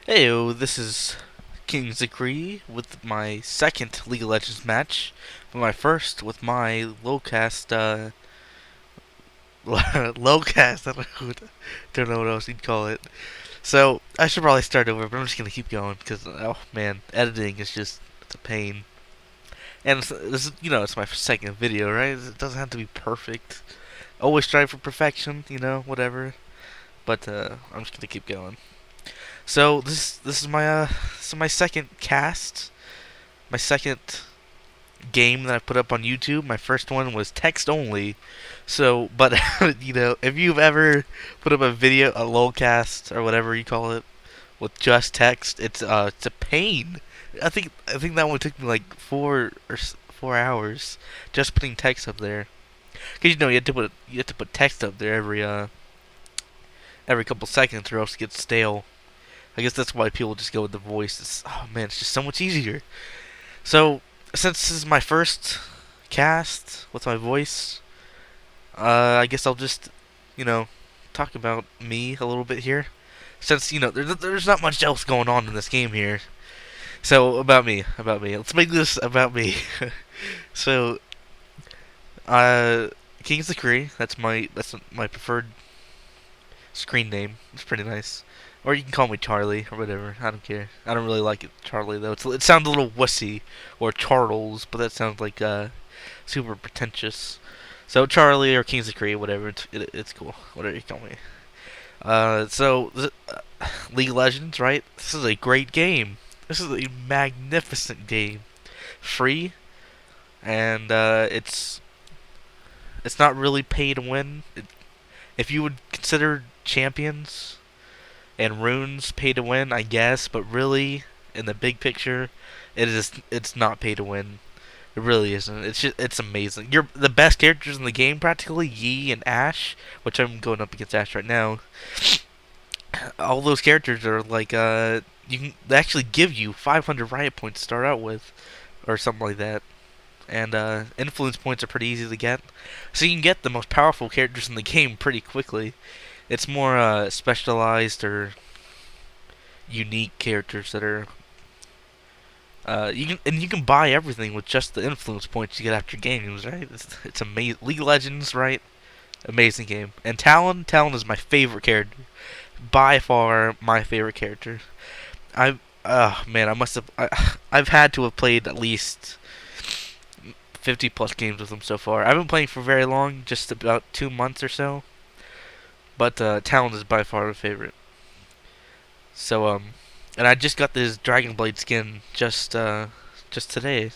Heyo, this is KingsDecree with my second League of Legends match, but my first with my lowcast, lowcast, don't know what else you'd call it. So, I should probably start over, but I'm just gonna keep going, because, oh man, editing is just, it's a pain. And it's my second video, right? It doesn't have to be perfect. Always strive for perfection, whatever. But, I'm just gonna keep going. So this is my second cast, my second game that I put up on YouTube. My first one was text only. So, but if you've ever put up a video, a LoL cast or whatever you call it, with just text, it's a pain. I think that one took me like 4 hours just putting text up there. Cause you have to put text up there every couple seconds or else it gets stale. I guess that's why people just go with the voice. Oh man, it's just so much easier. So, since this is my first cast with my voice, I guess I'll just, you know, talk about me a little bit here. Since, there's not much else going on in this game here. So, about me. Let's make this about me. So, uh, KingsDecree, that's my preferred screen name. It's pretty nice. Or you can call me Charlie or whatever. I don't care. I don't really like it, Charlie though. It sounds a little wussy, or Charles, but that sounds like super pretentious. So Charlie or KingsDecree, whatever. It's cool. Whatever you call me. League of Legends, right? This is a great game. This is a magnificent game. Free, and it's not really pay to win. If you would consider champions and runes pay to win, I guess, but really, in the big picture, it's not pay to win. It really isn't. It's amazing. You're the best characters in the game, practically Yi and Ashe, which I'm going up against Ashe right now. All those characters are like they actually give you 500 riot points to start out with, or something like that. And influence points are pretty easy to get, so you can get the most powerful characters in the game pretty quickly. It's more specialized or unique characters that are you can buy everything with just the influence points you get after games, right? It's amazing. League of Legends, right? Amazing game. And Talon is my favorite character, by far my favorite character. Man, I've had to have played at least 50 plus games with him so far. I haven't been playing for very long, just about 2 months or so. But Talon is by far my favorite. So and I just got this Dragon Blade skin just today.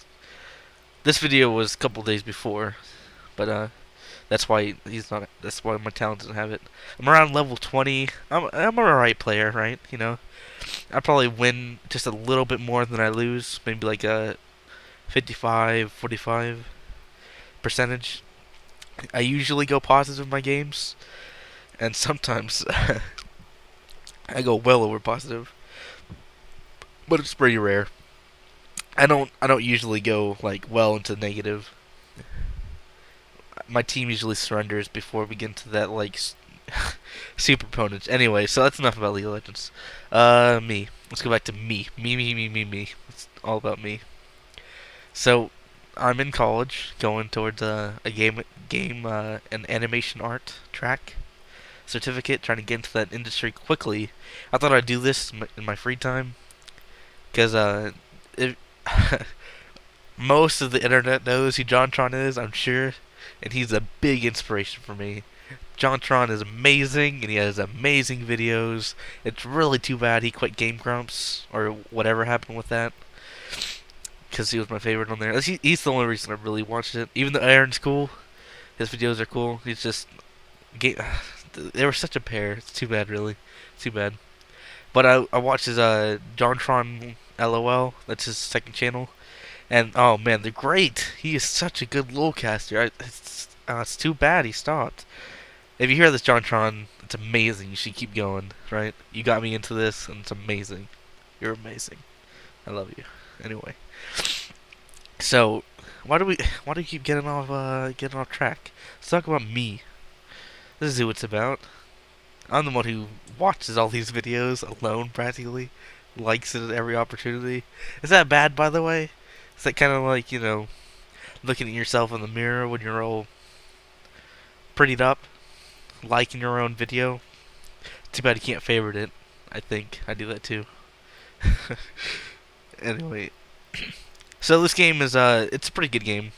This video was a couple days before, but that's why he's not. That's why my Talon doesn't have it. I'm around level 20. I'm a right player, right? I probably win just a little bit more than I lose. Maybe like a 45 percentage. I usually go positive in my games, and sometimes I go well over positive, but it's pretty rare. I don't usually go like well into negative. My team usually surrenders before we get into that like super opponents. Anyway, so that's enough about League of Legends. Me. Let's go back to me. Me. It's all about me. So, I'm in college, going towards a an animation art track certificate, trying to get into that industry quickly. I thought I'd do this in my free time, because it, most of the internet knows who JonTron is, I'm sure, and he's a big inspiration for me. JonTron is amazing, and he has amazing videos. It's really too bad he quit Game Grumps, or whatever happened with that, because he was my favorite on there. He's the only reason I really watched it. Even though Aaron's cool, his videos are cool. He's just they were such a pair. It's too bad, really. Too bad. But I watched his JonTron LOL. That's his second channel, and oh man, they're great. He is such a good LoL caster. It's too bad he stopped. If you hear this, JonTron, it's amazing. You should keep going. Right? You got me into this, and it's amazing. You're amazing. I love you. Anyway. So, why do we keep getting off track? Let's talk about me. This is who it's about. I'm the one who watches all these videos alone, practically. likes it at every opportunity. Is that bad, by the way? Is that kind of like, looking at yourself in the mirror when you're all prettied up, liking your own video? Too bad you can't favorite it. I think I do that too. Anyway, so this game is it's a pretty good game.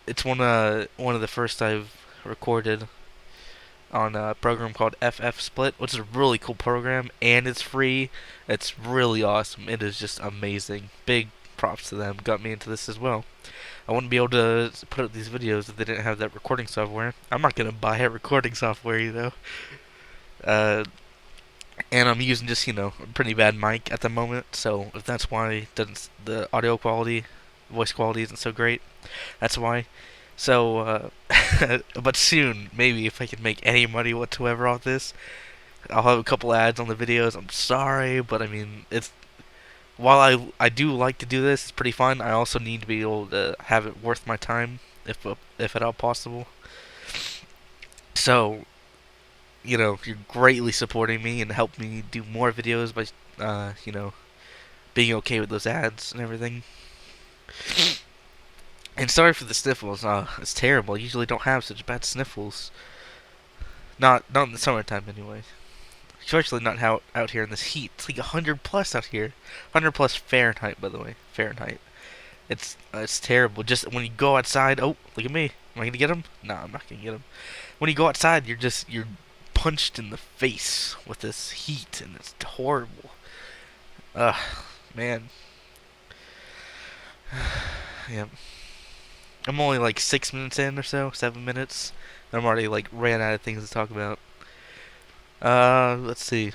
It's one of the first I've recorded on a program called FF Split, which is a really cool program, and it's free. It's really awesome. It is just amazing. Big props to them. Got me into this as well. I wouldn't be able to put up these videos if they didn't have that recording software. I'm not gonna buy a recording software, Uh, and I'm using just a pretty bad mic at the moment. So if that's why the audio quality, voice quality isn't so great, that's why. So, but soon, maybe if I can make any money whatsoever off this, I'll have a couple ads on the videos. I'm sorry, but I mean, while I do like to do this, it's pretty fun. I also need to be able to have it worth my time, if at all possible. So, you're greatly supporting me and help me do more videos by, being okay with those ads and everything. And sorry for the sniffles. It's terrible. I usually don't have such bad sniffles. Not in the summertime anyway. Especially not out here in this heat. It's like 100 plus out here. 100 plus Fahrenheit, by the way. Fahrenheit. It's terrible. Just when you go outside. Oh, look at me. Am I gonna get him? No, I'm not gonna get him. When you go outside, you're punched in the face with this heat, and it's horrible. Ugh, man. Yeah. I'm only like 6 minutes in or so, 7 minutes. I'm already like ran out of things to talk about. Let's see.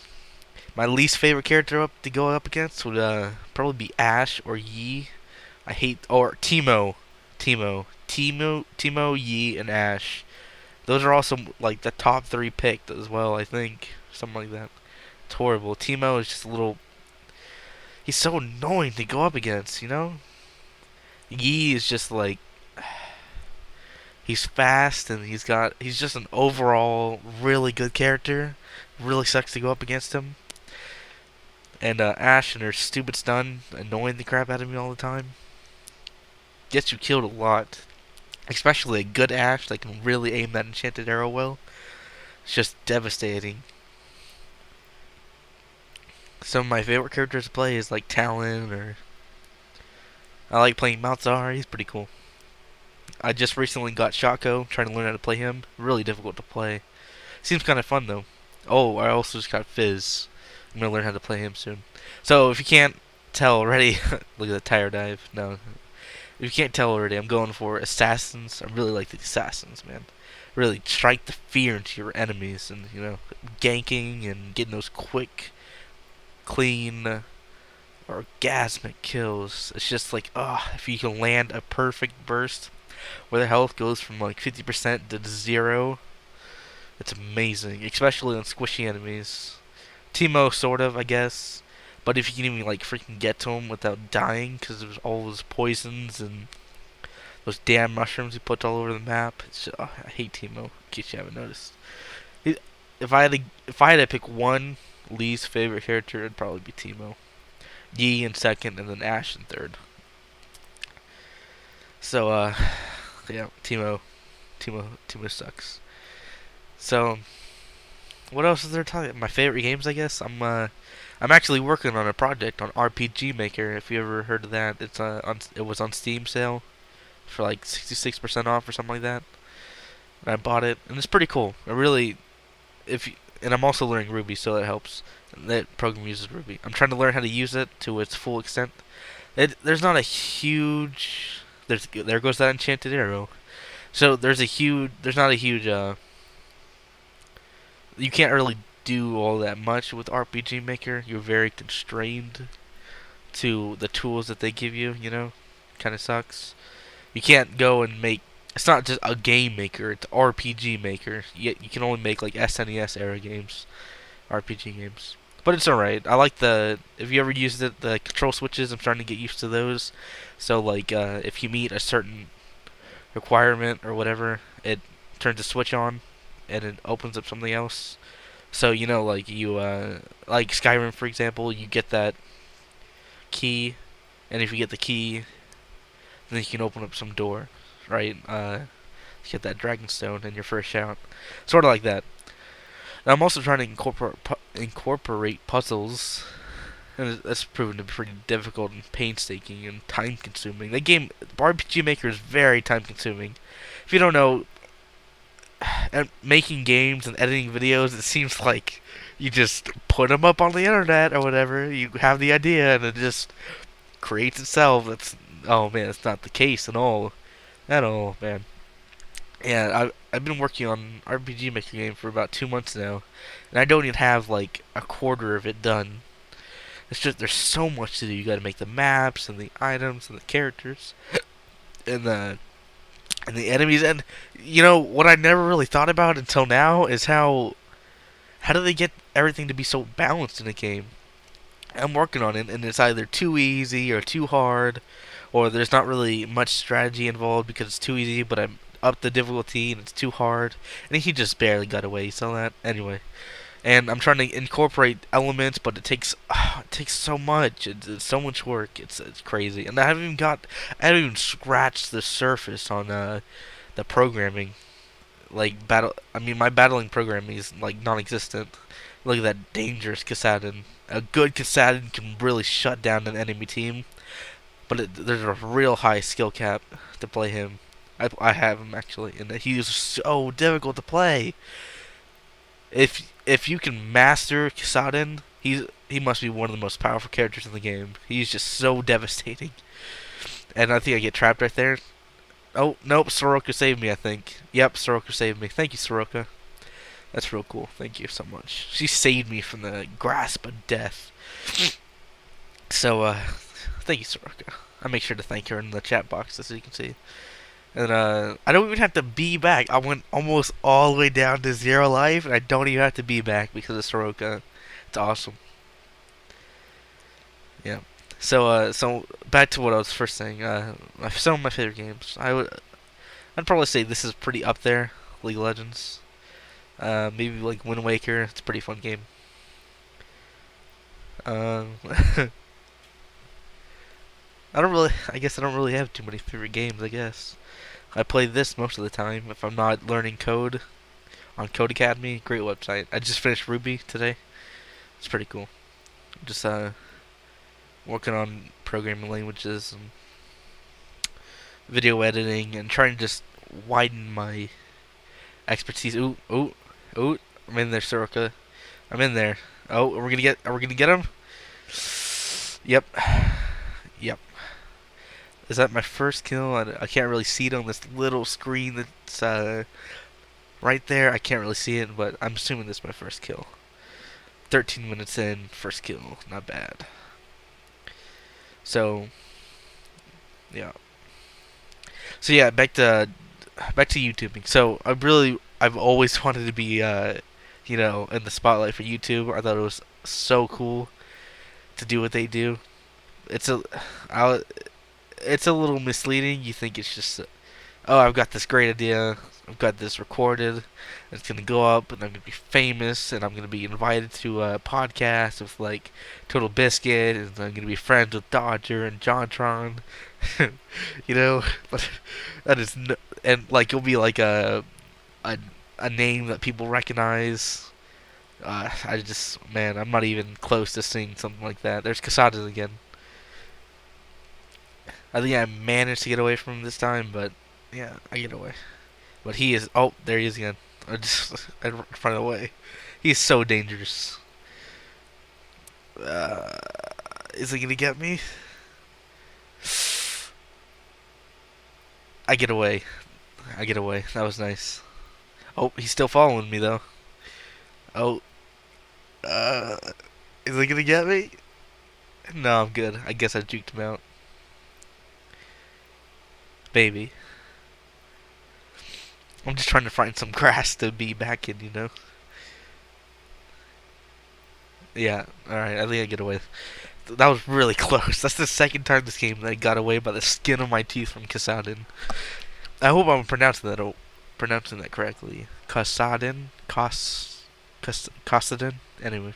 My least favorite character to go up against would probably be Ashe or Yi. Or Timo, Yi, and Ashe. Those are also like the top three picked as well. I think something like that. It's horrible. Timo is just a little. He's so annoying to go up against. Yi is just like. He's fast and he's just an overall really good character. Really sucks to go up against him. And Ashe and her stupid stun, annoying the crap out of me all the time. Gets you killed a lot. Especially a good Ashe that can really aim that enchanted arrow well. It's just devastating. Some of my favorite characters to play is like Talon, or I like playing Malzahar. He's pretty cool. I just recently got Shaco, trying to learn how to play him. Really difficult to play. Seems kind of fun though. Oh, I also just got Fizz. I'm gonna learn how to play him soon. So if you can't tell already, look at the tire dive. No, if you can't tell already, I'm going for assassins. I really like the assassins, man. Really strike the fear into your enemies, and ganking and getting those quick, clean, orgasmic kills. It's just like, if you can land a perfect burst where the health goes from like 50% to 0, it's amazing, especially on squishy enemies. Timo, sort of, I guess. But if you can even like freaking get to him without dying, because there's all those poisons and those damn mushrooms he put all over the map. I hate Timo. In case you haven't noticed, if I had to pick one least favorite character, it'd probably be Timo. Yi in second, and then Ashe in third. So yeah, Timo sucks. So what else is there to talk about? My favorite games, I guess. I'm actually working on a project on RPG Maker. If you ever heard of that, it was on Steam sale for like 66% off or something like that. And I bought it, and it's pretty cool. And I'm also learning Ruby, so that helps. That program uses Ruby. I'm trying to learn how to use it to its full extent. There's not a huge. There goes that enchanted arrow. So there's not a huge. You can't really do all that much with RPG Maker. You're very constrained to the tools that they give you. Kind of sucks. You can't go and make. It's not just a game maker. It's RPG Maker. You can only make like SNES era games, RPG games. But it's alright. I like if you ever used the control switches, I'm starting to get used to those. So like, if you meet a certain requirement or whatever, it turns a switch on, and it opens up something else. So you know, like you like Skyrim for example, you get that key, and if you get the key, then you can open up some door, right? You get that dragon stone in your first shout, sort of like that. And I'm also trying to incorporate puzzles, and that's proven to be pretty difficult and painstaking and time consuming. The game RPG Maker is very time consuming. If you don't know, making games and editing videos, it seems like you just put them up on the internet or whatever. You have the idea and it just creates itself. That's oh man, it's not the case at all, man. Yeah, I've been working on RPG Maker game for about 2 months now, and I don't even have like a quarter of it done. It's just there's so much to do. You got to make the maps and the items and the characters and the enemies. And you know what I never really thought about until now is how do they get everything to be so balanced in a game? I'm working on it, and it's either too easy or too hard, or there's not really much strategy involved because it's too easy, but I'm up the difficulty and it's too hard. And he just barely got away. You saw that anyway. And I'm trying to incorporate elements, but it takes so much. It's so much work. It's crazy. And I haven't even scratched the surface on the programming. Like I mean, my battling programming is like non-existent. Look at that dangerous Kassadin. A good Kassadin can really shut down an enemy team, but there's a real high skill cap to play him. I have him actually, and he's so difficult to play. If you can master Kassadin, he must be one of the most powerful characters in the game. He's just so devastating. And I think I get trapped right there. Oh, nope, Soroka saved me, I think. Yep, Soroka saved me. Thank you, Soroka. That's real cool. Thank you so much. She saved me from the grasp of death. So, thank you, Soroka. I'll make sure to thank her in the chat box, as you can see. And, I don't even have to be back. I went almost all the way down to 0 life, and I don't even have to be back because of Soroka. It's awesome. Yeah. So back to what I was first saying. Some of my favorite games. I'd probably say this is pretty up there. League of Legends. Maybe like Wind Waker. It's a pretty fun game. I guess I don't really have too many favorite games. I guess I play this most of the time if I'm not learning code on Code Academy. Great website. I just finished Ruby today. It's pretty cool. Just working on programming languages and video editing and trying to just widen my expertise. Ooh, ooh, ooh! I'm in there, Soroka. I'm in there. Oh, are we gonna get him? Yep, yep. Is that my first kill? I can't really see it on this little screen that's right there. I can't really see it, but I'm assuming this is my first kill. 13 minutes in, first kill. Not bad. So, yeah. So yeah, back to YouTubing. So I've always wanted to be in the spotlight for YouTube. I thought it was so cool to do what they do. It's a it's a little misleading. You think it's just oh, I've got this great idea. I've got this recorded. It's gonna go up, and I'm gonna be famous, and I'm gonna be invited to a podcast with like Total Biscuit, and I'm gonna be friends with Dodger and JonTron. But that is and like you'll be like a name that people recognize. Man, I'm not even close to seeing something like that. There's Kassadin again. I think I managed to get away from him this time, but yeah, I get away. But he is. Oh, there he is again. I run away. He's so dangerous. Is he gonna get me? I get away. That was nice. Oh, he's still following me though. Oh, uh, is he gonna get me? No, I'm good. I guess I juked him out. Baby. I'm just trying to find some grass to be back in. Yeah, alright, I think I get away. That was really close. That's the second time this game that I got away by the skin of my teeth from Kassadin. I hope I'm pronouncing that correctly. Kassadin? Costadin. Anyway,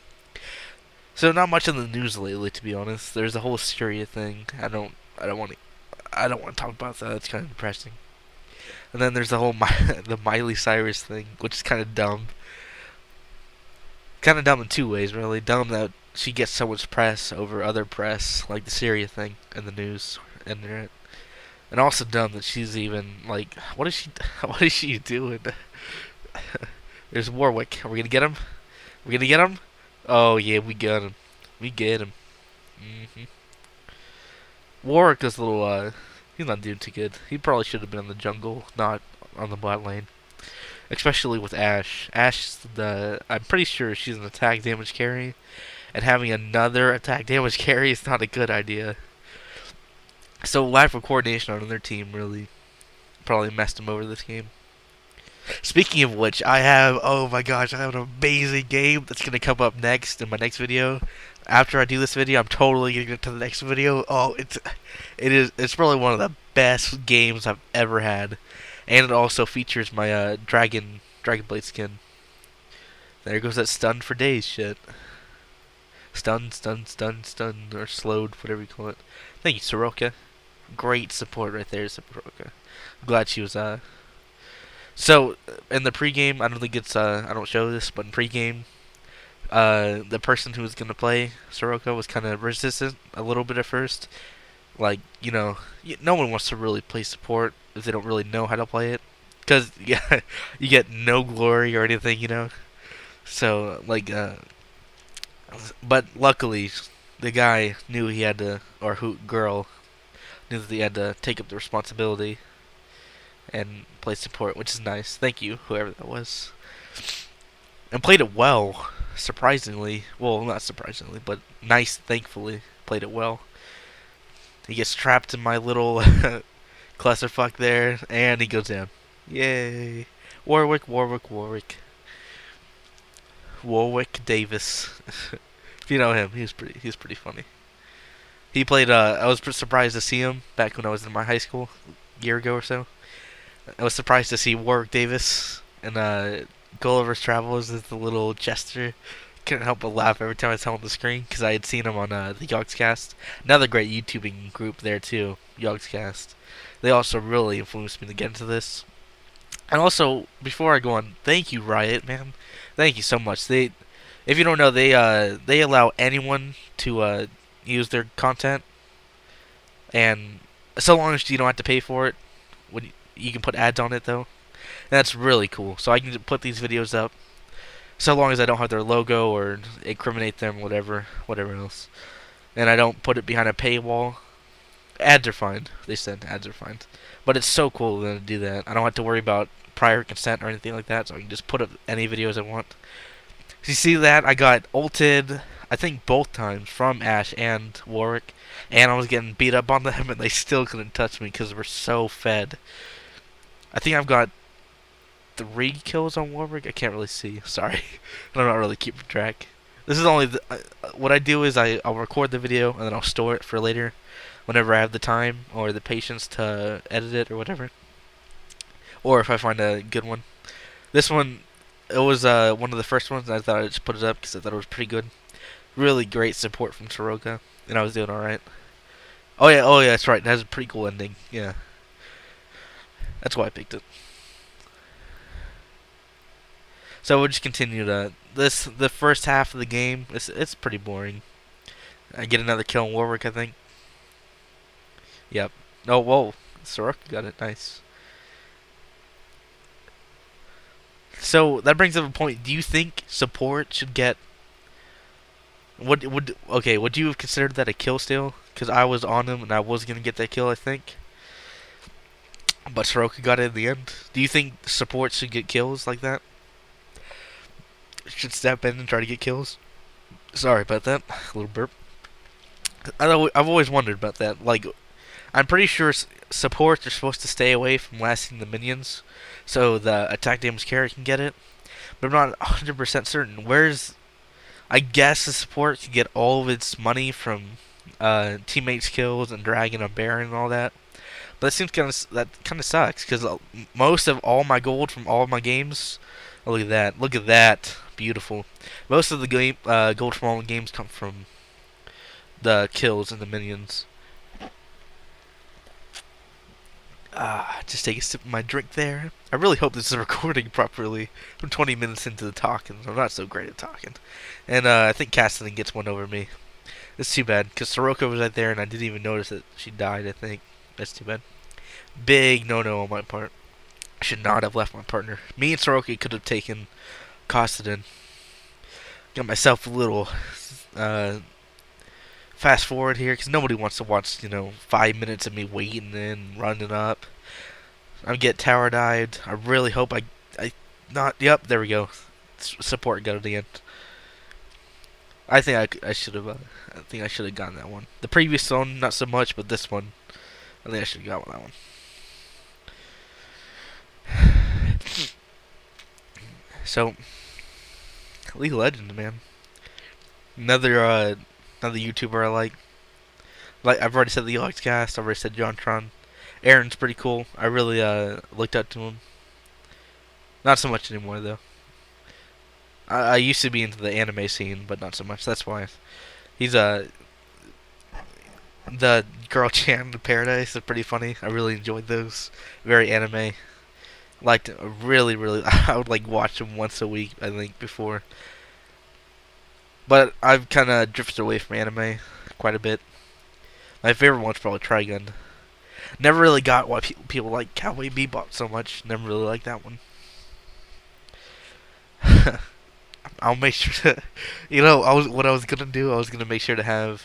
so not much in the news lately, to be honest. There's a whole Syria thing. I don't want to talk about that. It's kind of depressing. And then there's the whole the Miley Cyrus thing, which is kind of dumb. Kind of dumb in two ways, really. Dumb that she gets so much press over other press, like the Syria thing and the news, internet. And also dumb that she's even like, what is she? What is she doing? There's Warwick. Are we gonna get him? We gonna get him? Oh yeah, we got him. We get him. Warwick is a little. He's not doing too good. He probably should have been in the jungle, not on the bot lane. Especially with Ashe. I'm pretty sure she's an attack damage carry, and having another attack damage carry is not a good idea. So lack of coordination on their team really probably messed them over this game. Speaking of which, oh my gosh, I have an amazing game that's going to come up next in my next video. After I do this video, I'm totally going to get to the next video. Oh, it's probably one of the best games I've ever had. And it also features my Dragon Blade skin. There goes that stun for days shit. Stun, or slowed, whatever you call it. Thank you, Soroka. Great support right there, Soroka. Glad she was So in the pregame, I don't think it's I don't show this, but in pregame, the person who was gonna play Soroka was kind of resistant a little bit at first. Like, no one wants to really play support if they don't really know how to play it, because yeah, you get no glory or anything. So like, but luckily, the guy knew he had to, or girl knew that he had to take up the responsibility and play support, which is nice. Thank you, whoever that was. And played it well, surprisingly. Well, not surprisingly, but nice, thankfully. Played it well. He gets trapped in my little clusterfuck there, and he goes down. Yay. Warwick Davis. If you know him, he's pretty funny. He played, I was surprised to see him back when I was in my high school, a year ago or so. I was surprised to see Warwick Davis and Gulliver's Travels as the little jester. Couldn't help but laugh every time I saw him on the screen because I had seen him on the Yogscast. Another great YouTubing group there too, Yogscast. They also really influenced me to get into this. And also, before I go on, thank you, Riot, man. Thank you so much. If you don't know, they allow anyone to use their content, and so long as you don't have to pay for it. You can put ads on it though. And that's really cool. So I can put these videos up, so long as I don't have their logo or incriminate them, whatever else. And I don't put it behind a paywall. Ads are fine. They said ads are fine. But it's so cool to do that. I don't have to worry about prior consent or anything like that, so I can just put up any videos I want. So you see that? I got ulted, I think both times, from Ashe and Warwick. And I was getting beat up on them, and they still couldn't touch me because we're so fed. I think I've got 3 kills on Warwick. I can't really see. Sorry. I'm not really keeping track. This is only what I do is I'll record the video and then I'll store it for later, whenever I have the time or the patience to edit it or whatever. Or if I find a good one. This one, it was one of the first ones, and I thought I'd just put it up because I thought it was pretty good. Really great support from Soroka, and I was doing alright. Oh yeah, that's right. It has a pretty cool ending. Yeah. That's why I picked it. So we'll just continue to the first half of the game. It's pretty boring. I get another kill on Warwick, I think. Yep. Oh, whoa. Soroka got it. Nice. So that brings up a point. Do you think support should get? Would you have considered that a kill still? Because I was on him and I was gonna get that kill, I think. But Soroka got it in the end. Do you think support should get kills like that? Should step in and try to get kills? Sorry about that. A little burp. I've always wondered about that. Like, I'm pretty sure supports are supposed to stay away from lasting the minions, so the attack damage carry can get it. But I'm not 100% certain. I guess the support can get all of its money from teammates' kills and dragging a Baron and all that. But that kind of sucks because most of all my gold from all of my games. Oh, look at that! beautiful. Most of the gold from all games come from the kills and the minions. Just take a sip of my drink there. I really hope this is recording properly. I'm 20 minutes into the talking. I'm not so great at talking. And I think Cassidy gets one over me. It's too bad, because Soroka was right there and I didn't even notice that she died, I think. That's too bad. Big no-no on my part. I should not have left my partner. Me and Soroka could have taken Costadin. Got myself a little fast forward here, because nobody wants to watch, 5 minutes of me waiting and running up. I'm getting tower died. I really hope yep, there we go. Support got to the end. I think I should have. I think I should have gotten that one. The previous one, not so much, but this one, I think I should have got that one. So, League of Legends, man. Another YouTuber I like. I've already said the Cast. I've already said JonTron. Aaron's pretty cool. I really looked up to him. Not so much anymore though. I used to be into the anime scene, but not so much. That's why. He's the Girl Chan Paradise are pretty funny. I really enjoyed those. Very anime. Liked really. I would like watch them once a week. I think before. But I've kind of drifted away from anime quite a bit. My favorite one's probably Trigun. Never really got why people like Cowboy Bebop so much. Never really liked that one. I'll make sure to, what I was gonna do. I was gonna make sure to have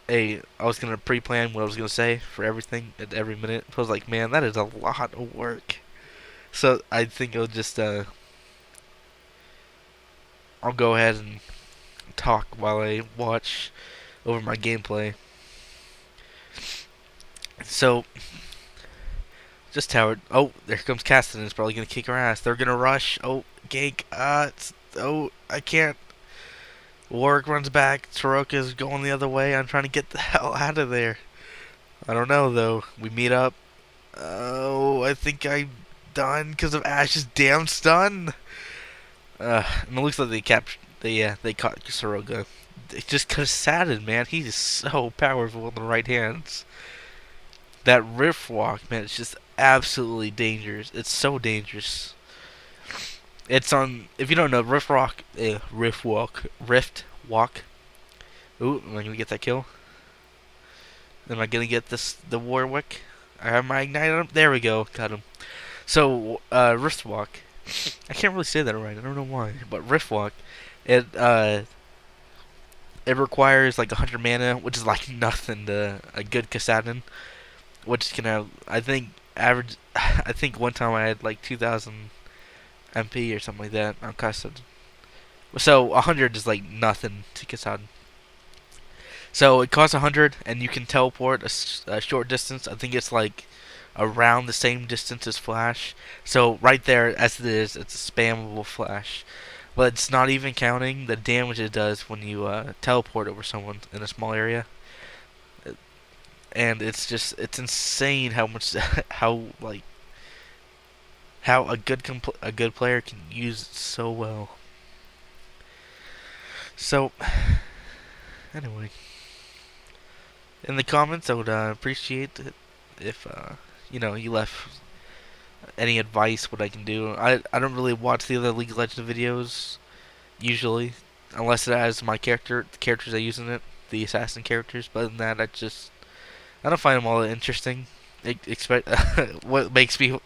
I was gonna pre-plan what I was gonna say for everything at every minute. I was like, man, that is a lot of work. So I think I'll just I'll go ahead and talk while I watch over my gameplay. So, just towered. Oh, there comes Cassidy. It's probably gonna kick her ass. They're gonna rush. Oh, gank. I can't. Warwick runs back. Soroka's going the other way. I'm trying to get the hell out of there. I don't know though. We meet up. Oh, I think I'm done because of Ash's damn stun. And it looks like they captured. They caught Soroka. It's just Kassadin, man. He is so powerful in the right hands. That rift walk, man, it's just absolutely dangerous. It's so dangerous. It's on. If you don't know, rift walk. Ooh, am I gonna get that kill? Am I gonna get the Warwick? I have my ignite. There we go. Got him. So, rift walk. I can't really say that right. I don't know why, but rift walk. It requires like 100 mana, which is like nothing to a good Kassadin. Which can have, I think, average. I think one time I had like 2,000 MP or something like that on Kassadin. So 100 is like nothing to Kassadin. So it costs 100, and you can teleport a short distance. I think it's like around the same distance as Flash. So right there, as it is, it's a spammable Flash. But it's not even counting the damage it does when you teleport over someone in a small area. And it's insane how much how a good player can use it so well. So anyway, in the comments, I would appreciate it if you left any advice what I can do. I don't really watch the other League of Legends videos usually, unless it has the characters I use in it, the assassin characters. But other than that, I don't find them all that interesting. What makes me think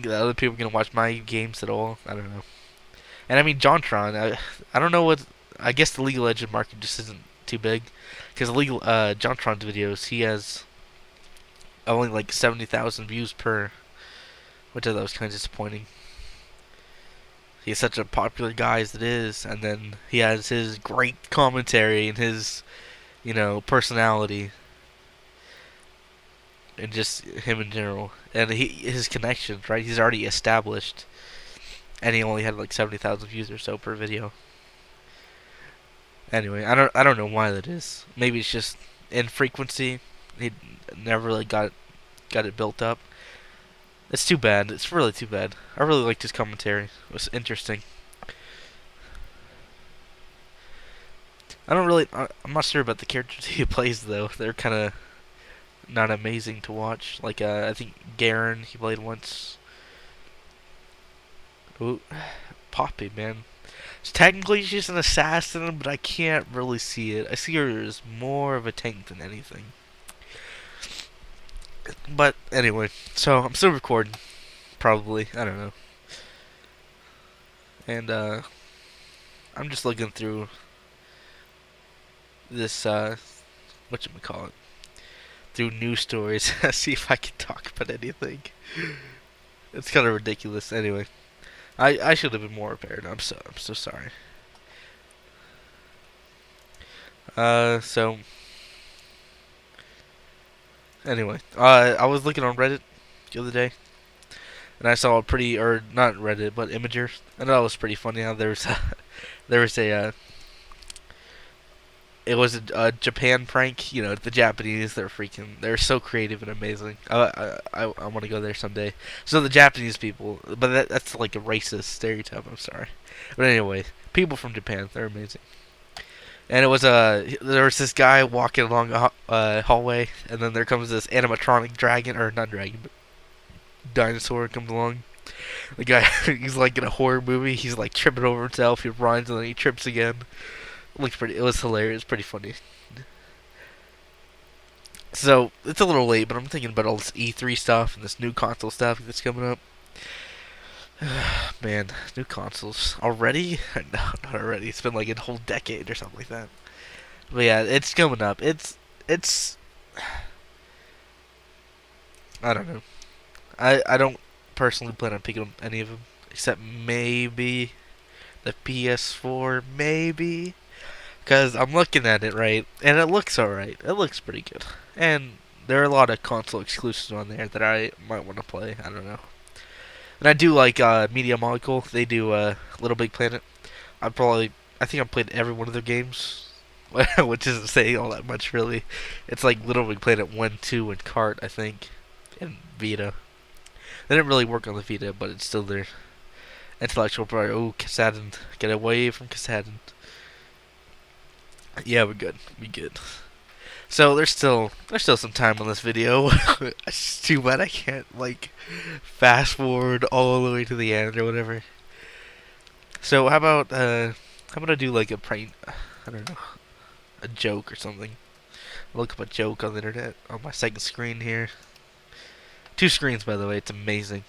that other people are gonna watch my games at all? I don't know. And I mean, JonTron. I don't know what. I guess the League of Legends market just isn't too big, because JonTron's videos, he has only like 70,000 views per, which I thought was kind of disappointing. He's such a popular guy as it is, and then he has his great commentary and his personality, and just him in general, and his connections, right? He's already established, and he only had like 70,000 views or so per video. Anyway, I don't know why that is. Maybe it's just infrequency. He never really got it built up. It's too bad. It's really too bad. I really liked his commentary. It was interesting. I'm not sure about the characters he plays though. They're kind of not amazing to watch. Like I think Garen he played once. Ooh, Poppy, man. Technically she's an assassin, but I can't really see it. I see her as more of a tank than anything. But anyway, so I'm still recording. Probably. I don't know. And I'm just looking through this whatchamacallit, through news stories. See if I can talk about anything. It's kind of ridiculous. Anyway, I should have been more prepared. I'm so sorry. So anyway, I was looking on Reddit the other day, and I saw a pretty, or not Reddit, but Imager, and that was pretty funny. How there was a it was a Japan prank. You know, the Japanese, they're so creative and amazing. I want to go there someday. So the Japanese people, but that's like a racist stereotype. I'm sorry, but anyway, people from Japan, they're amazing. And it was there was this guy walking along a hallway, and then there comes this animatronic dragon, or not dragon, but dinosaur comes along. The guy, he's like in a horror movie. He's like tripping over himself. He runs and then he trips again. It was hilarious, pretty funny. So it's a little late, but I'm thinking about all this E3 stuff and this new console stuff that's coming up. Man, new consoles already? No, not already. It's been like a whole decade or something like that. But yeah, it's coming up. It's. I don't know. I don't personally plan on picking up any of them, except maybe the PS4, maybe. Because I'm looking at it, right, and it looks alright. It looks pretty good. And there are a lot of console exclusives on there that I might want to play. I don't know. And I do like Media Molecule. They do Little Big Planet. I think I've played every one of their games, which isn't saying all that much, really. It's like Little Big Planet 1, 2, and Kart, I think, and Vita. They didn't really work on the Vita, but it's still there. Intellectual property. Oh, Kassadin. Get away from Kassadin. Yeah, we're good. We good. So there's still some time on this video. It's too bad I can't like fast forward all the way to the end or whatever. So how about I do like a prank? I don't know, a joke or something. Look up a joke on the internet on my second screen here. 2 screens, by the way. It's amazing.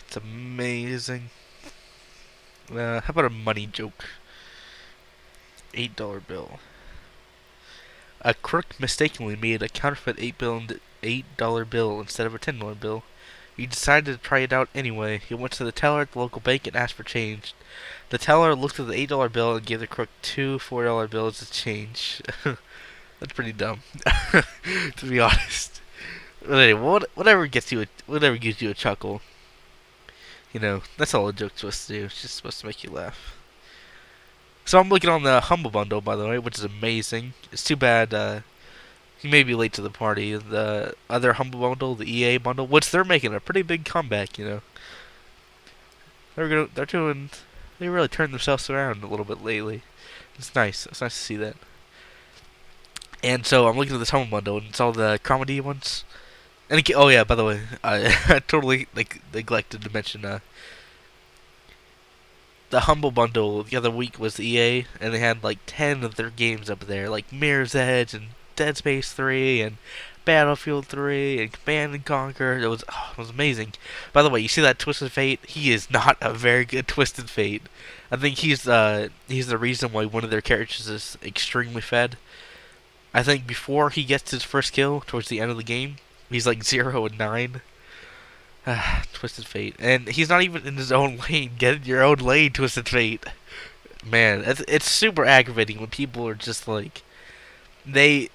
It's amazing. How about a money joke? $8 bill. A crook mistakenly made a counterfeit $8 bill instead of a $10 bill. He decided to try it out anyway. He went to the teller at the local bank and asked for change. The teller looked at the $8 bill and gave the crook 2 $4 bills as change. That's pretty dumb, to be honest. But anyway, whatever gives you a chuckle. You know, that's all a joke's supposed to do. It's just supposed to make you laugh. So I'm looking on the Humble Bundle, by the way, which is amazing. It's too bad he may be late to the party. The other Humble Bundle, the EA bundle, which they're making a pretty big comeback. You know, they really turned themselves around a little bit lately. It's nice. It's nice to see that. And so I'm looking at this Humble Bundle, and it's all the comedy ones. And oh yeah, by the way, I totally neglected to mention the Humble Bundle the other week was EA, and they had like 10 of their games up there, like Mirror's Edge and Dead Space 3 and Battlefield 3 and Command and Conquer. It was amazing. By the way, you see that Twisted Fate? He is not a very good Twisted Fate. I think he's the reason why one of their characters is extremely fed. I think before he gets his first kill towards the end of the game, he's like 0 and 9. Twisted Fate. And he's not even in his own lane. Get in your own lane, Twisted Fate. Man, it's super aggravating when people are just like, you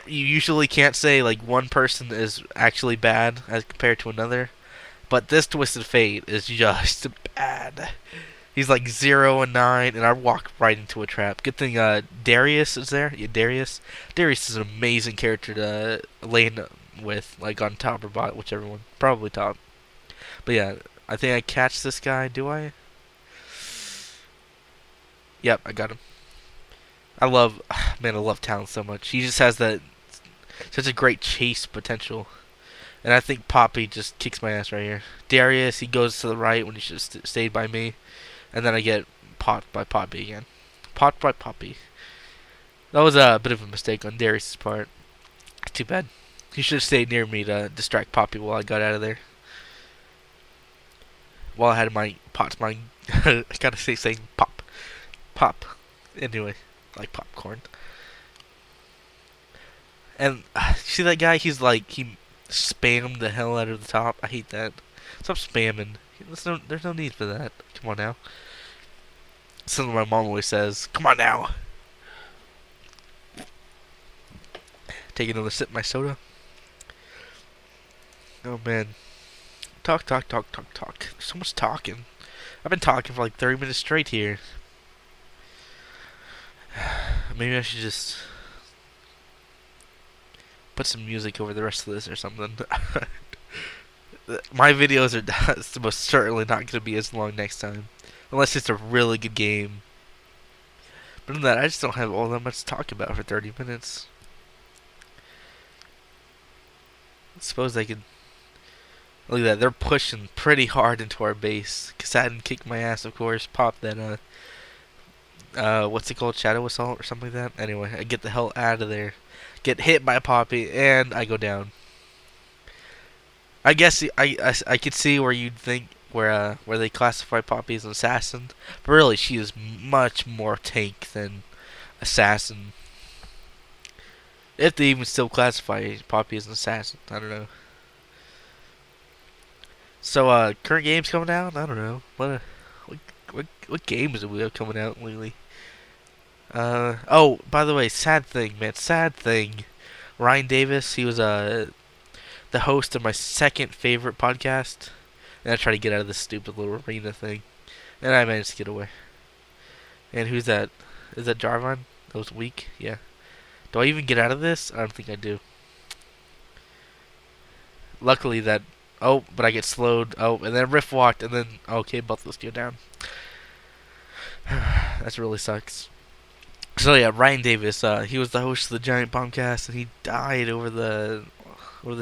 usually can't say like one person is actually bad as compared to another, but this Twisted Fate is just bad. He's like 0 and 9, and I walked right into a trap. Good thing Darius is there. Yeah, Darius. Darius is an amazing character to lane with, like on top or bot, whichever one. Probably top. But yeah, I think I catch this guy. Do I? Yep, I got him. I love, man, I love Talon so much. He just has that such a great chase potential. And I think Poppy just kicks my ass right here. Darius, he goes to the right when he should have stayed by me. And then I get popped by Poppy again. Popped by Poppy. That was a bit of a mistake on Darius' part. Too bad. He should have stayed near me to distract Poppy while I got out of there. While I had my pots, my I gotta say saying pop. Pop. Anyway, like popcorn. And see that guy? He's like, he spammed the hell out of the top. I hate that. Stop spamming. There's no need for that. Come on now. Something my mom always says. Come on now. Take another sip of my soda. Oh man. Talk. There's so much talking. I've been talking for like 30 minutes straight here. Maybe I should just put some music over the rest of this or something. My videos are most certainly not going to be as long next time. Unless it's a really good game. But in that, I just don't have all that much to talk about for 30 minutes. I suppose I could... Look at that, they're pushing pretty hard into our base. Kassadin kicked my ass, of course. Pop that, what's it called? Shadow Assault or something like that? Anyway, I get the hell out of there. Get hit by Poppy, and I go down. I guess I could see where you'd think where they classify Poppy as an assassin, but really she is much more tank than assassin. If they even still classify Poppy as an assassin, I don't know. So current games coming out? I don't know. What games do we have coming out lately? Oh, by the way, sad thing, man, sad thing. Ryan Davis, he was the host of my second favorite podcast. And I tried to get out of this stupid little arena thing. And I managed to get away. And who's that? Is that Jarvan? That was weak? Yeah. Do I even get out of this? I don't think I do. Luckily that... Oh, but I get slowed. Oh, and then Rift walked, and then... Okay, both of us go down. That really sucks. So yeah, Ryan Davis, he was the host of the Giant Bombcast, and he died over the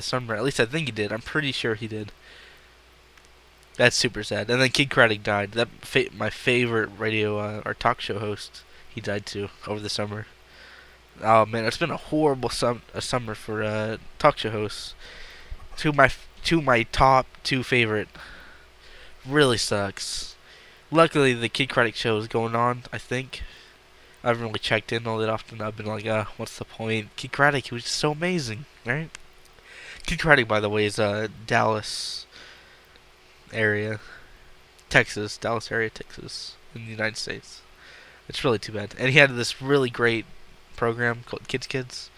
summer. At least I think he did. I'm pretty sure he did. That's super sad. And then Kid Craddock died. My favorite radio or talk show host, he died too over the summer. Oh man, it's been a horrible summer for talk show hosts. Two of my top two favorite. Really sucks. Luckily, the Kid Craddock show is going on, I think. I haven't really checked in all that often. I've been like, what's the point? Kid Craddock, he was just so amazing, right? Kid Craddock, by the way, is Dallas area, Texas, Dallas area, Texas, in the United States. It's really too bad. And he had this really great program called Kids,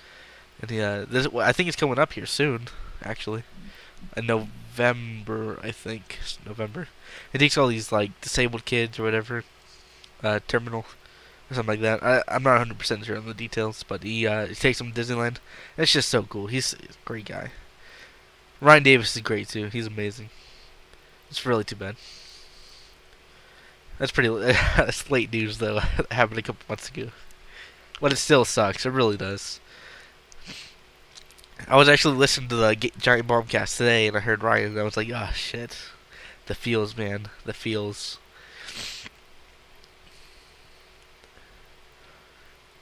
and I think it's coming up here soon, actually, in November, I think. November. It takes all these like disabled kids or whatever, terminal or something like that. I'm not 100% sure on the details, but he takes them to Disneyland. And it's just so cool. He's a great guy. Ryan Davis is great too. He's amazing. It's really too bad. That's pretty. That's late news though. It happened a couple months ago, but it still sucks. It really does. I was actually listening to the Giant Bombcast today, and I heard Ryan, and I was like, "Ah, shit, the feels, man, the feels."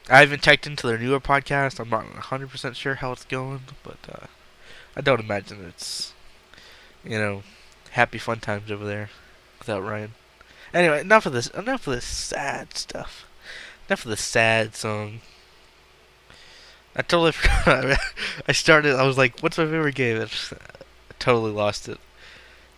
I haven't checked into their newer podcast. I'm not 100% sure how it's going, but I don't imagine it's, happy fun times over there without Ryan. Anyway, enough of this sad stuff. Enough of the sad song. I totally forgot. I was like, what's my favorite game? I totally lost it.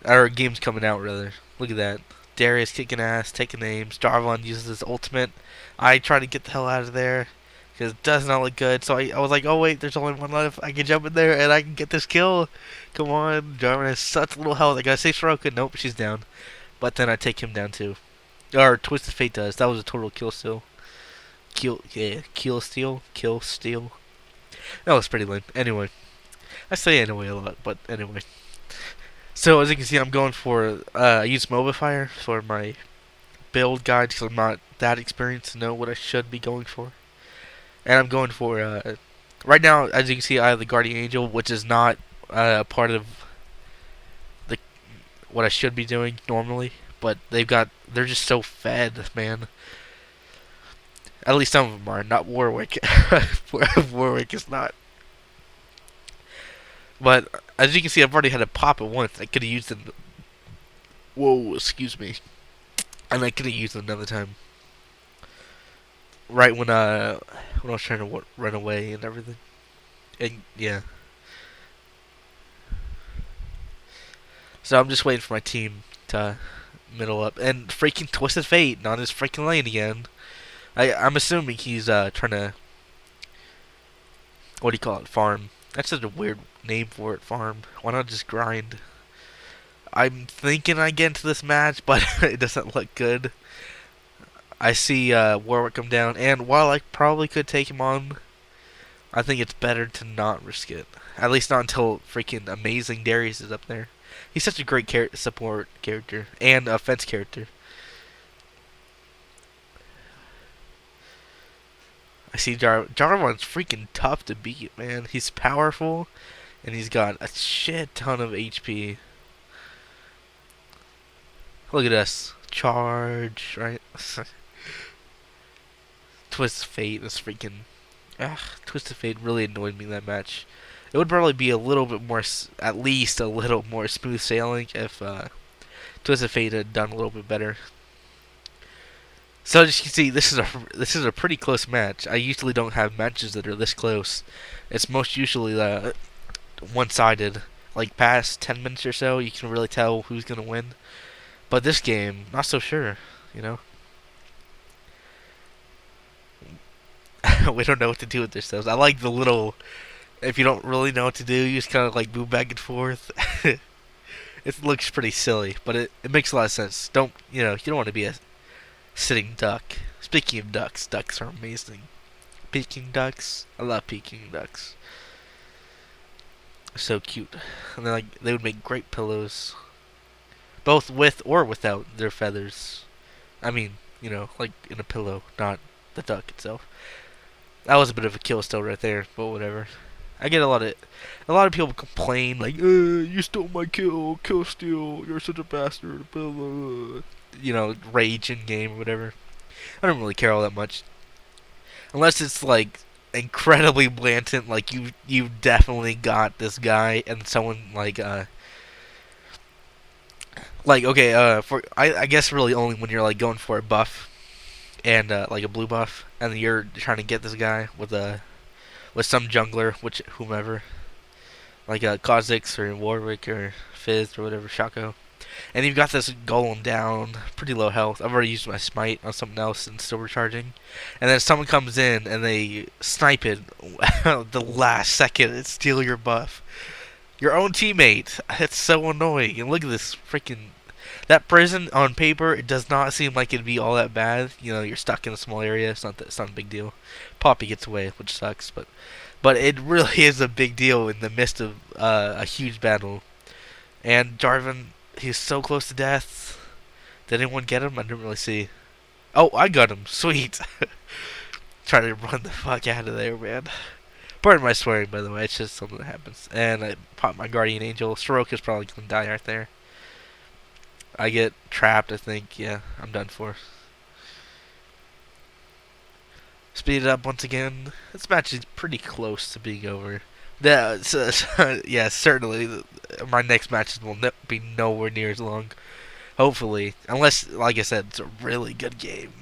Our game's coming out, rather. Look at that. Darius kicking ass, taking names. Jarvan uses his ultimate. I try to get the hell out of there because it does not look good. So I was like, oh wait, there's only one left. I can jump in there and I can get this kill. Come on, Jarvan has such little health. I gotta save Soroka. Nope, she's down. But then I take him down too. Or Twisted Fate does. That was a total kill steal. Kill steal. That was pretty lame. Anyway, I say anyway a lot, but anyway. So as you can see, I'm going for I use Mobifier for my build guide because I'm not that experienced to know what I should be going for. And I'm going for right now, as you can see, I have the Guardian Angel, which is not part of the what I should be doing normally. But they're just so fed, man. At least some of them are, not Warwick. Warwick is not. But as you can see, I've already had a pop at once. I could have used it. Whoa, excuse me. And I could have used it another time. Right when I was trying to run away and everything. And yeah. So I'm just waiting for my team to middle up. And freaking Twisted Fate on his freaking lane again. I'm assuming he's trying to, what do you call it, farm. That's such a weird name for it, farm. Why not just grind? I'm thinking I get into this match, but it doesn't look good. I see Warwick come down, and while I probably could take him on, I think it's better to not risk it. At least not until freaking amazing Darius is up there. He's such a great support character and offense character. I see Jarvan's freaking tough to beat, man. He's powerful, and he's got a shit ton of HP. Look at us. Charge, right? Twisted Fate is freaking... Twisted Fate really annoyed me in that match. It would probably be a little bit more, at least a little more smooth sailing if Twisted Fate had done a little bit better. So as you can see, this is a pretty close match. I usually don't have matches that are this close. It's most usually one-sided. Like past 10 minutes or so, you can really tell who's gonna win. But this game, not so sure. You know, we don't know what to do with ourselves. I like the little. If you don't really know what to do, you just kind of like move back and forth. It looks pretty silly, but it makes a lot of sense. You don't want to be a sitting duck. Speaking of ducks, ducks are amazing. Peking ducks, I love Peking ducks. So cute, and they would make great pillows, both with or without their feathers. I mean, like in a pillow, not the duck itself. That was a bit of a kill still right there, but whatever. I get a lot of people complain like, you stole my kill steal, you're such a bastard, blah, blah, blah. Rage in game or whatever. I don't really care all that much. Unless it's like incredibly blatant, like you definitely got this guy, and someone okay, for I guess really only when you're like going for a buff and like a blue buff, and you're trying to get this guy with some jungler, whomever, like Kha'Zix or Warwick or Fizz or whatever, Shaco. And you've got this golem down, pretty low health. I've already used my smite on something else and still recharging. And then someone comes in and they snipe it the last second and steal your buff. Your own teammate. It's so annoying. And look at this freaking... That prison, on paper, it does not seem like it'd be all that bad. You're stuck in a small area. It's not a big deal. Poppy gets away, which sucks. But it really is a big deal in the midst of a huge battle. And Jarvan... He's so close to death. Did anyone get him? I didn't really see. Oh, I got him. Sweet. Trying to run the fuck out of there, man. Pardon my swearing, by the way. It's just something that happens. And I popped my Guardian Angel. Soroka's probably going to die right there. I get trapped, I think. Yeah, I'm done for. Speed it up once again. This match is pretty close to being over. Yeah, yeah, certainly. My next matches will be nowhere near as long. Hopefully. Unless, like I said, it's a really good game.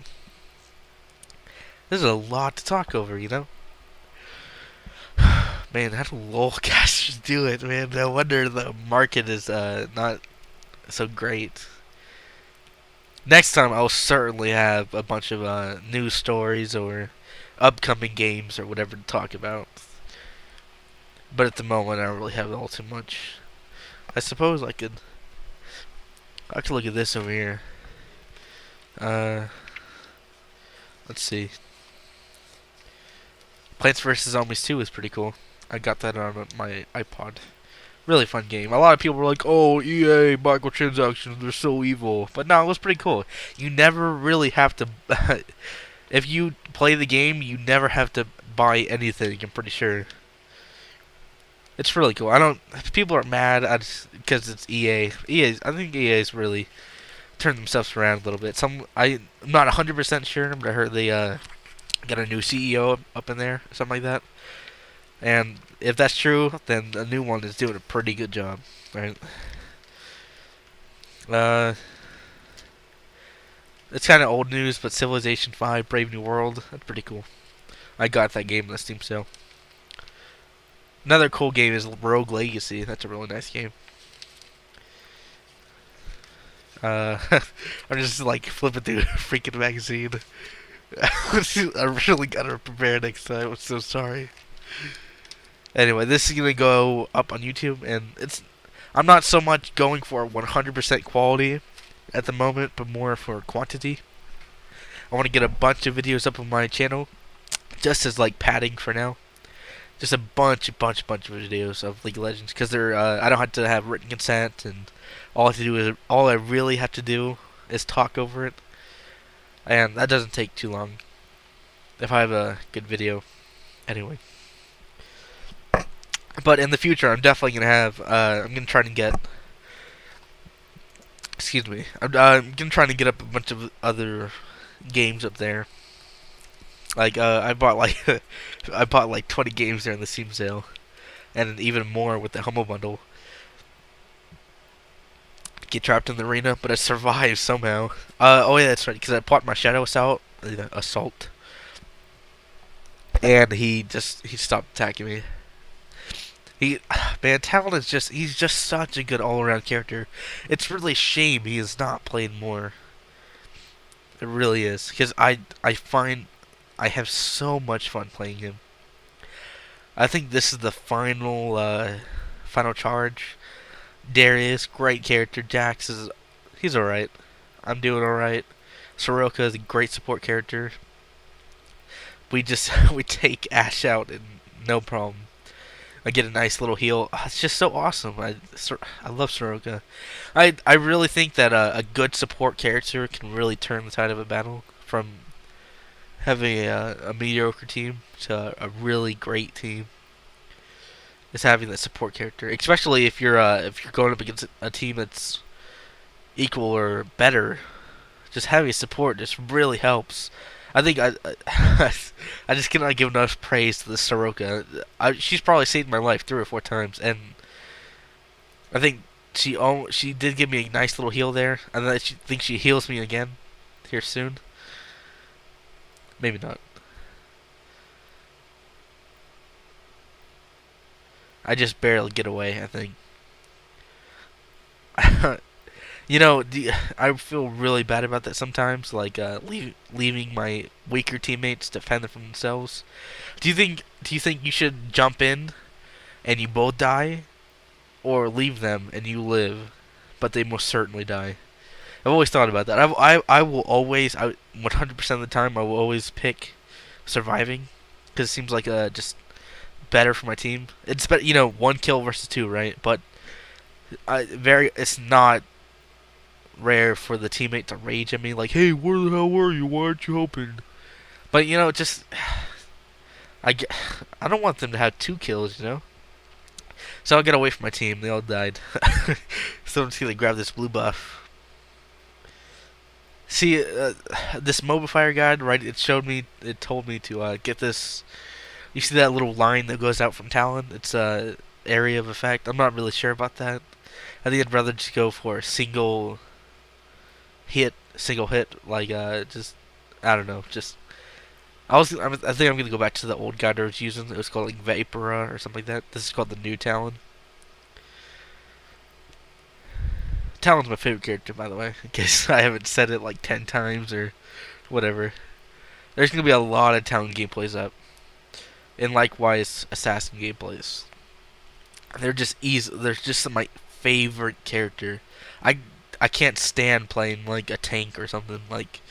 There's a lot to talk over, Man, how do LoL casters do it, man? No wonder the market is not so great. Next time, I'll certainly have a bunch of news stories or upcoming games or whatever to talk about. But at the moment, I don't really have all too much. I suppose I could look at this over here. Let's see. Plants vs. Zombies 2 is pretty cool. I got that on my iPod. Really fun game. A lot of people were like, "Oh, EA microtransactions, they're so evil," but no, it was pretty cool. You never really have to. If you play the game, you never have to buy anything. I'm pretty sure. It's really cool. I don't. People are mad because it's EA. I think EA's really turned themselves around a little bit. I'm not 100% sure, but I heard they got a new CEO up in there, something like that. And if that's true, then the new one is doing a pretty good job, right? Uh, it's kind of old news, but Civilization 5 Brave New World, that's pretty cool. I got that game in the Steam sale. Another cool game is Rogue Legacy. That's a really nice game. I'm just like flipping through a freaking magazine. I really gotta prepare next time. I'm so sorry. Anyway, this is gonna go up on YouTube, and I'm not so much going for 100% quality at the moment, but more for quantity. I want to get a bunch of videos up on my channel, just as like padding for now. Just a bunch of videos of League of Legends, because I don't have to have written consent, and all I really have to do is talk over it, and that doesn't take too long if I have a good video. Anyway, but in the future, I'm definitely gonna have. I'm gonna try to get. Excuse me. I'm gonna try to get up a bunch of other games up there. Like I bought like I bought like 20 games there in the Steam sale, and even more with the Humble Bundle. Get trapped in the arena, but I survived somehow. Oh yeah, that's right. Because I bought my Shadow Assault, and he stopped attacking me. Man, Talon is he's just such a good all-around character. It's really a shame he has not played more. It really is, because I find I have so much fun playing him. I think this is the final charge. Darius, great character. Jax he's alright. I'm doing alright. Soroka is a great support character. We take Ashe out and no problem. I get a nice little heal. It's just so awesome. I love Soroka. I really think that a good support character can really turn the tide of a battle from having a mediocre team to a really great team. Is having that support character, especially if you're going up against a team that's equal or better. Just having support just really helps. I think I just cannot give enough praise to the Soroka. She's probably saved my life 3 or 4 times, and I think she did give me a nice little heal there, and I think she heals me again here soon. Maybe not. I just barely get away, I think. You know, I feel really bad about that sometimes, like leaving my weaker teammates to fend for themselves. Do you think you should jump in and you both die, or leave them and you live, but they most certainly die? I've always thought about that. I will always 100% of the time I will always pick surviving, because it seems like just better for my team. It's better, 1 kill versus 2, right? But it's not rare for the teammate to rage at me like, "Hey, where the hell were you? Why aren't you helping?" But just I don't want them to have 2 kills, So I got away from my team. They all died. So I'm just gonna grab this blue buff. See, this modifier guide, right? It told me to get this. You see that little line that goes out from Talon? It's area of effect. I'm not really sure about that. I think I'd rather just go for a single hit, like just I don't know, just I think I'm gonna go back to the old guide I was using. It was called like Vapora or something like that. This is called the new Talon. Talon's my favorite character, by the way, in case I haven't said it like 10 times or whatever. There's gonna be a lot of Talon gameplays up, and likewise Assassin gameplays. They're just easy. They're just my favorite character. I can't stand playing like a tank or something. Like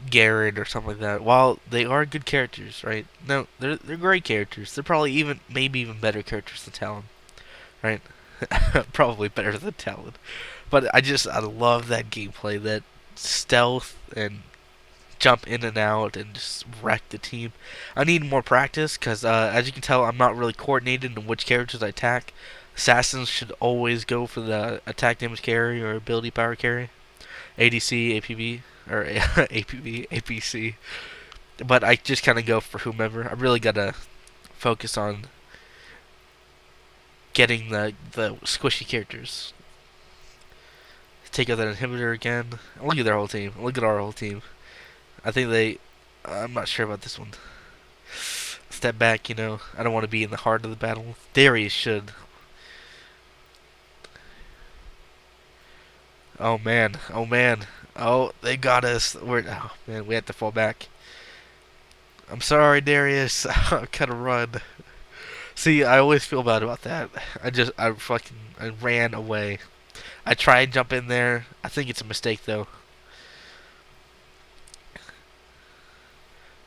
Garrett or something like that. While they are good characters, right? No, they're great characters. They're probably maybe even better characters than Talon, right? Probably better than Talon. But I love that gameplay, that stealth and jump in and out and just wreck the team. I need more practice because, as you can tell, I'm not really coordinated in which characters I attack. Assassins should always go for the attack damage carry or ability power carry. ADC, APB, or APB, APC. But I just kind of go for whomever. I really gotta focus on getting the squishy characters. Take out that inhibitor again. Look at their whole team. Look at our whole team. I think they. I'm not sure about this one. Step back, I don't want to be in the heart of the battle. Darius should. Oh man. Oh man. Oh, they got us. Oh man, we had to fall back. I'm sorry, Darius. I gotta run. See, I always feel bad about that. I ran away. I tried to jump in there. I think it's a mistake though.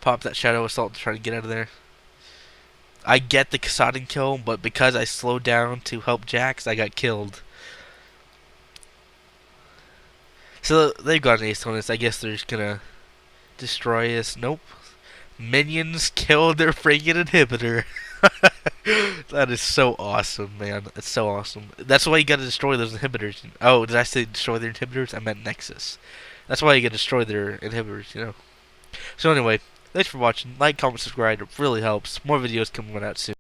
Pop that shadow assault to try to get out of there. I get the Kassadin kill, but because I slowed down to help Jax, I got killed. So they've got an ace on us. I guess they're just gonna destroy us. Nope. Minions killed their freaking inhibitor. That is so awesome, man. It's so awesome. That's why you gotta destroy those inhibitors. Oh, did I say destroy their inhibitors? I meant Nexus. That's why you gotta destroy their inhibitors. So anyway, thanks for watching. Like, comment, subscribe. It really helps. More videos coming out soon.